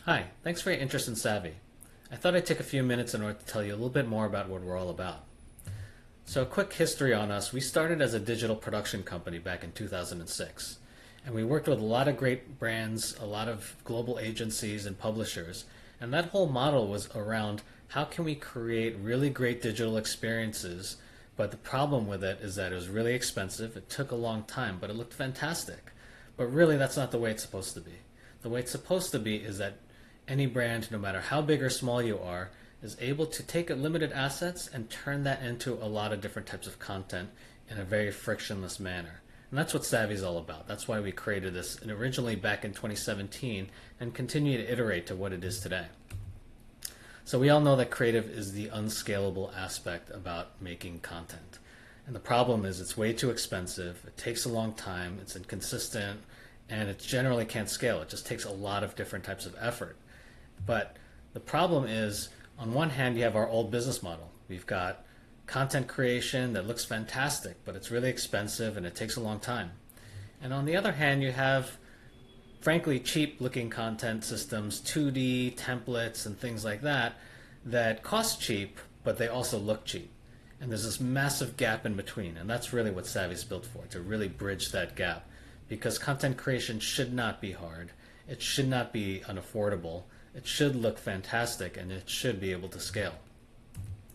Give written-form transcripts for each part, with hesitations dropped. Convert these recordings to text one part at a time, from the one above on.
Hi, thanks for your interest in Savvy. I thought I'd take a few minutes in order to tell you a little bit more about what we're all about. So, a quick history on us. We started as a digital production company back in 2006, and we worked with a lot of great brands, a lot of global agencies and publishers, and that whole model was around how can we create really great digital experiences, but the problem with it is that it was really expensive, it took a long time, but it looked fantastic. But really, that's not the way it's supposed to be. The way it's supposed to be is that any brand, no matter how big or small you are, is able to take limited assets and turn that into a lot of different types of content in a very frictionless manner. And that's what Savvy is all about. That's why we created this originally back in 2017 and continue to iterate to what it is today. So we all know that creative is the unscalable aspect about making content. And the problem is it's way too expensive, it takes a long time, it's inconsistent, and it generally can't scale. It just takes a lot of different types of effort. But the problem is, on one hand, you have our old business model. We've got content creation that looks fantastic, but it's really expensive and it takes a long time. And on the other hand, you have, frankly, cheap looking content systems, 2D templates and things like that, that cost cheap, but they also look cheap. And there's this massive gap in between, and that's really what Savvy's built for, to really bridge that gap. Because content creation should not be hard, it should not be unaffordable, it should look fantastic, and it should be able to scale.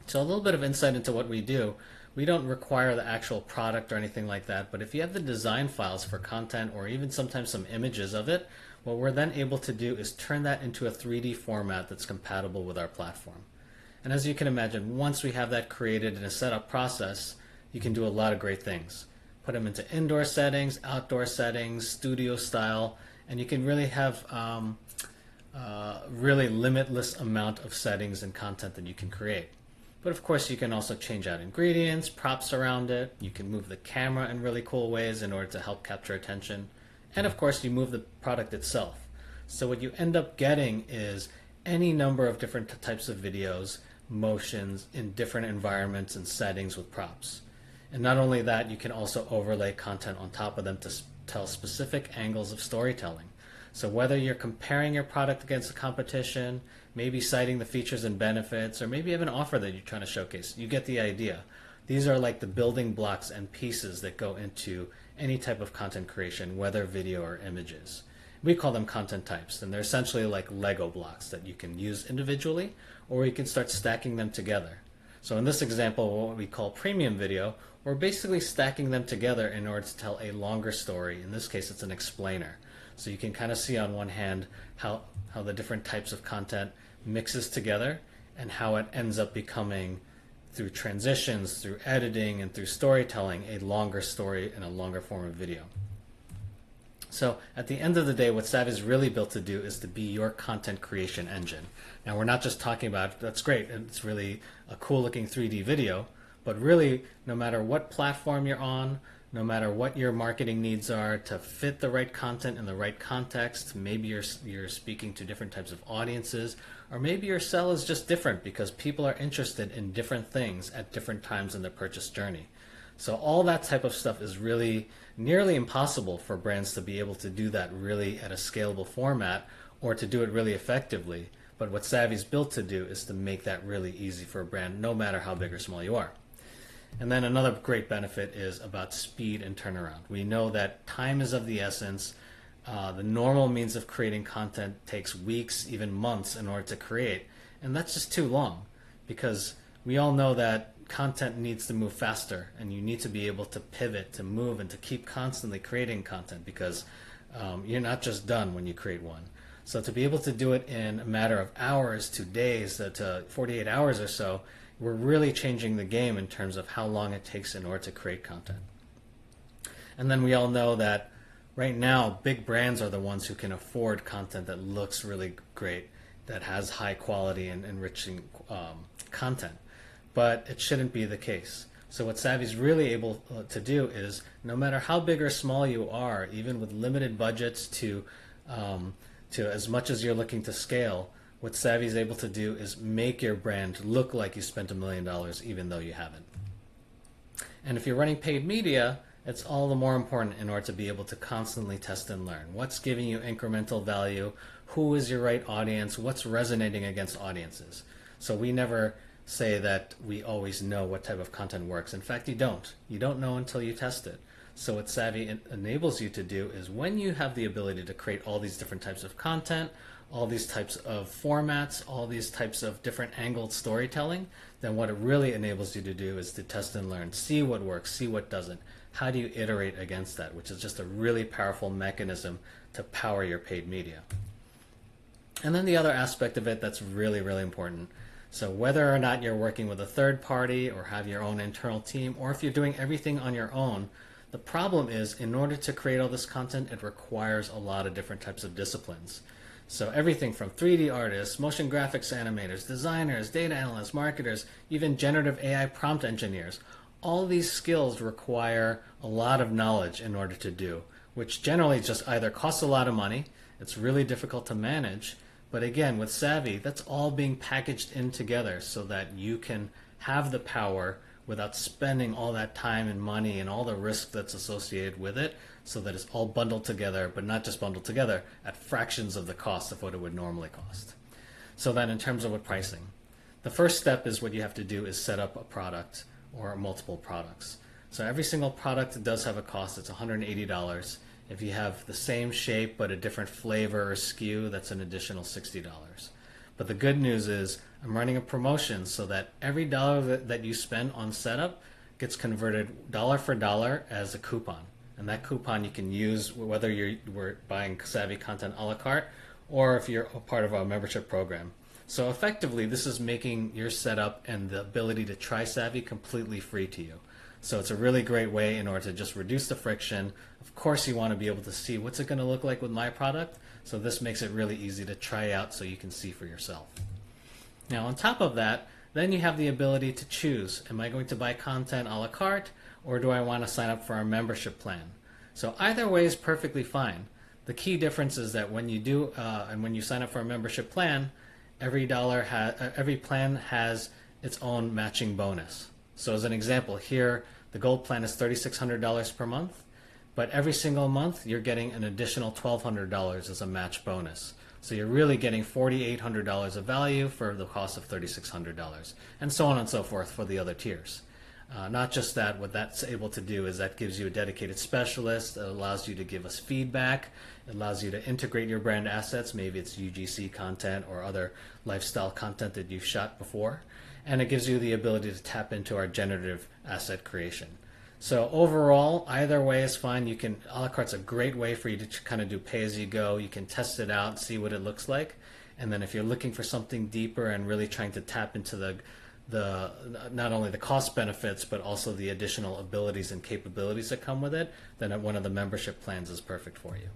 So a little bit of insight into what we do. We don't require the actual product or anything like that, but if you have the design files for content or even sometimes some images of it, what we're then able to do is turn that into a 3D format that's compatible with our platform. And as you can imagine, once we have that created in a setup process, you can do a lot of great things. Put them into indoor settings, outdoor settings, studio style, and you can really have really limitless amount of settings and content that you can create. But of course, you can also change out ingredients, props around it. You can move the camera in really cool ways in order to help capture attention. And of course, you move the product itself. So what you end up getting is any number of different types of videos, motions in different environments and settings with props. And not only that, you can also overlay content on top of them to tell specific angles of storytelling. So whether you're comparing your product against the competition, maybe citing the features and benefits, or maybe you have an offer that you're trying to showcase, you get the idea. These are like the building blocks and pieces that go into any type of content creation, whether video or images. We call them content types, and they're essentially like Lego blocks that you can use individually, or you can start stacking them together. So in this example, what we call premium video, we're basically stacking them together in order to tell a longer story. In this case, it's an explainer. So you can kind of see on one hand how the different types of content mixes together and how it ends up becoming, through transitions, through editing, and through storytelling, a longer story in a longer form of video. So at the end of the day, what Savvy is really built to do is to be your content creation engine. Now, we're not just talking about, that's great, and it's really a cool looking 3D video, but really, no matter what platform you're on, no matter what your marketing needs are to fit the right content in the right context, maybe you're speaking to different types of audiences, or maybe your sell is just different because people are interested in different things at different times in their purchase journey. So all that type of stuff is really nearly impossible for brands to be able to do that really at a scalable format or to do it really effectively. But what Savvy's built to do is to make that really easy for a brand, no matter how big or small you are. And then another great benefit is about speed and turnaround. We know that time is of the essence. The normal means of creating content takes weeks, even months in order to create. And that's just too long because we all know that content needs to move faster and you need to be able to pivot, to move, and to keep constantly creating content because you're not just done when you create one. So to be able to do it in a matter of hours to days to 48 hours or so, we're really changing the game in terms of how long it takes in order to create content. And then we all know that right now, big brands are the ones who can afford content that looks really great, that has high quality and enriching content. But it shouldn't be the case. So what Savvy's really able to do is, no matter how big or small you are, even with limited budgets to as much as you're looking to scale, what Savvy is able to do is make your brand look like you spent $1 million even though you haven't. And if you're running paid media, it's all the more important in order to be able to constantly test and learn. What's giving you incremental value? who is your right audience, what's resonating against audiences. So we never say that we always know what type of content works. In fact, you don't. You don't know until you test it. So what Savvy enables you to do is when you have the ability to create all these different types of content, all these types of formats, all these types of different angled storytelling, then what it really enables you to do is to test and learn, see what works, see what doesn't. How do you iterate against that, which is just a really powerful mechanism to power your paid media. And then the other aspect of it that's really, really important. So whether or not you're working with a third party or have your own internal team, or if you're doing everything on your own, the problem is in order to create all this content, it requires a lot of different types of disciplines. So everything from 3D artists, motion graphics animators, designers, data analysts, marketers, even generative AI prompt engineers, all these skills require a lot of knowledge in order to do, which generally just either costs a lot of money, it's really difficult to manage, but again, with Savvy, that's all being packaged in together so that you can have the power without spending all that time and money and all the risk that's associated with it, so that it's all bundled together, but not just bundled together, at fractions of the cost of what it would normally cost. So then in terms of what pricing, the first step is what you have to do is set up a product or multiple products. So every single product does have a cost. It's $180. If you have the same shape but a different flavor or SKU, that's an additional $60. But the good news is I'm running a promotion so that every dollar that you spend on setup gets converted dollar for dollar as a coupon. And that coupon you can use whether we're buying Savvy content a la carte or if you're a part of our membership program. So effectively, this is making your setup and the ability to try Savvy completely free to you. So it's a really great way in order to just reduce the friction. Of course, you want to be able to see what's it going to look like with my product. So this makes it really easy to try out so you can see for yourself. Now, on top of that, then you have the ability to choose. Am I going to buy content a la carte, or do I want to sign up for our membership plan? So either way is perfectly fine. The key difference is that when you do and when you sign up for a membership plan, every plan has its own matching bonus. So as an example, here the gold plan is $3,600 per month, but every single month you're getting an additional $1,200 as a match bonus. So you're really getting $4,800 of value for the cost of $3,600, and so on and so forth for the other tiers. Not just that, what that's able to do is that gives you a dedicated specialist. It allows you to give us feedback. It allows you to integrate your brand assets. Maybe it's UGC content or other lifestyle content that you've shot before. And it gives you the ability to tap into our generative asset creation. So overall, either way is fine. You can, a la carte's a great way for you to kind of do pay as you go. You can test it out, see what it looks like. And then if you're looking for something deeper and really trying to tap into the not only the cost benefits but also the additional abilities and capabilities that come with it, then one of the membership plans is perfect for you.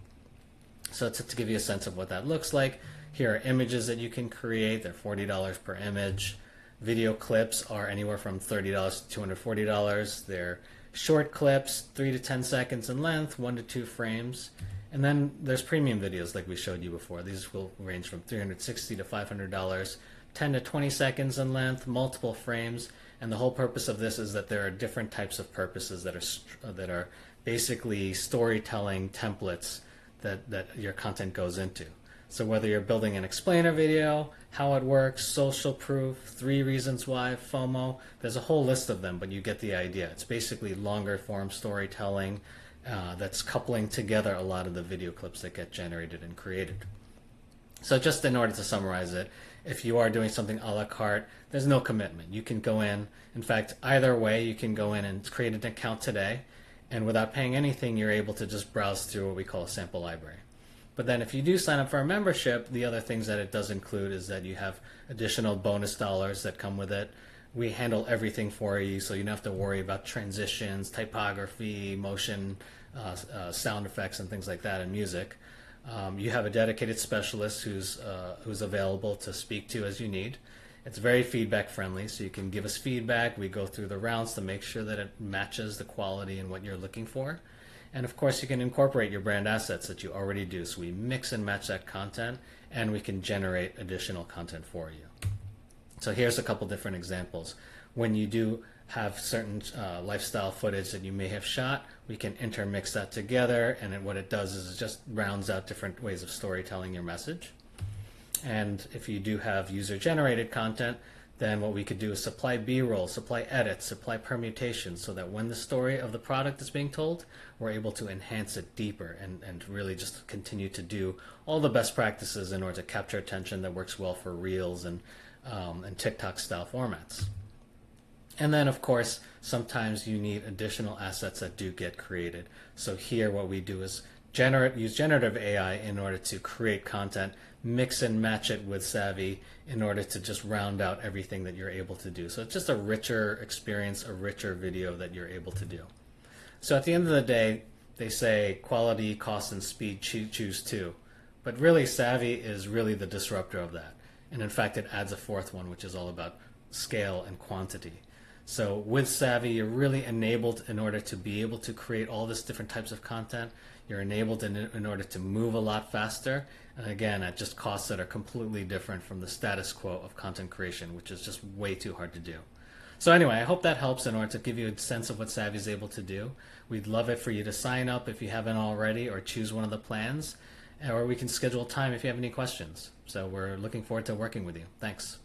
So to give you a sense of what that looks like, here are images that you can create. They're $40 per image. Video clips are anywhere from $30 to $240. They're short clips, 3 to 10 seconds in length, 1 to 2 frames. And then there's premium videos like we showed you before. These will range from $360 to $500. 10 to 20 seconds in length, multiple frames, and the whole purpose of this is that there are different types of purposes that are basically storytelling templates that your content goes into. So whether you're building an explainer video, how it works, social proof, 3 reasons why, FOMO, there's a whole list of them, but you get the idea. It's basically longer form storytelling that's coupling together a lot of the video clips that get generated and created. So just in order to summarize it, if you are doing something a la carte, there's no commitment. You can go in fact, either way, you can go in and create an account today, and without paying anything, you're able to just browse through what we call a sample library. But then if you do sign up for a membership, the other things that it does include is that you have additional bonus dollars that come with it. We handle everything for you, so you don't have to worry about transitions, typography, motion, sound effects, and things like that in music. You have a dedicated specialist who's available to speak to as you need. It's very feedback friendly, so you can give us feedback. We go through the rounds to make sure that it matches the quality and what you're looking for. And of course, you can incorporate your brand assets that you already do. So we mix and match that content, and we can generate additional content for you. So here's a couple different examples. When you do have certain lifestyle footage that you may have shot, we can intermix that together, and what it does is it just rounds out different ways of storytelling your message. And if you do have user-generated content, then what we could do is supply B-roll, supply edits, supply permutations, so that when the story of the product is being told, we're able to enhance it deeper and really just continue to do all the best practices in order to capture attention that works well for Reels and TikTok style formats. And then, of course, sometimes you need additional assets that do get created. So here what we do is use generative AI in order to create content, mix and match it with Savvy in order to just round out everything that you're able to do. So it's just a richer experience, a richer video that you're able to do. So at the end of the day, they say quality, cost, and speed, choose two. But really, Savvy is really the disruptor of that. And in fact, it adds a fourth one, which is all about scale and quantity. So with Savvy, you're really enabled in order to be able to create all this different types of content. You're enabled in order to move a lot faster. And again, at just costs that are completely different from the status quo of content creation, which is just way too hard to do. So anyway, I hope that helps in order to give you a sense of what Savvy is able to do. We'd love it for you to sign up if you haven't already, or choose one of the plans, or we can schedule time if you have any questions. So we're looking forward to working with you. Thanks.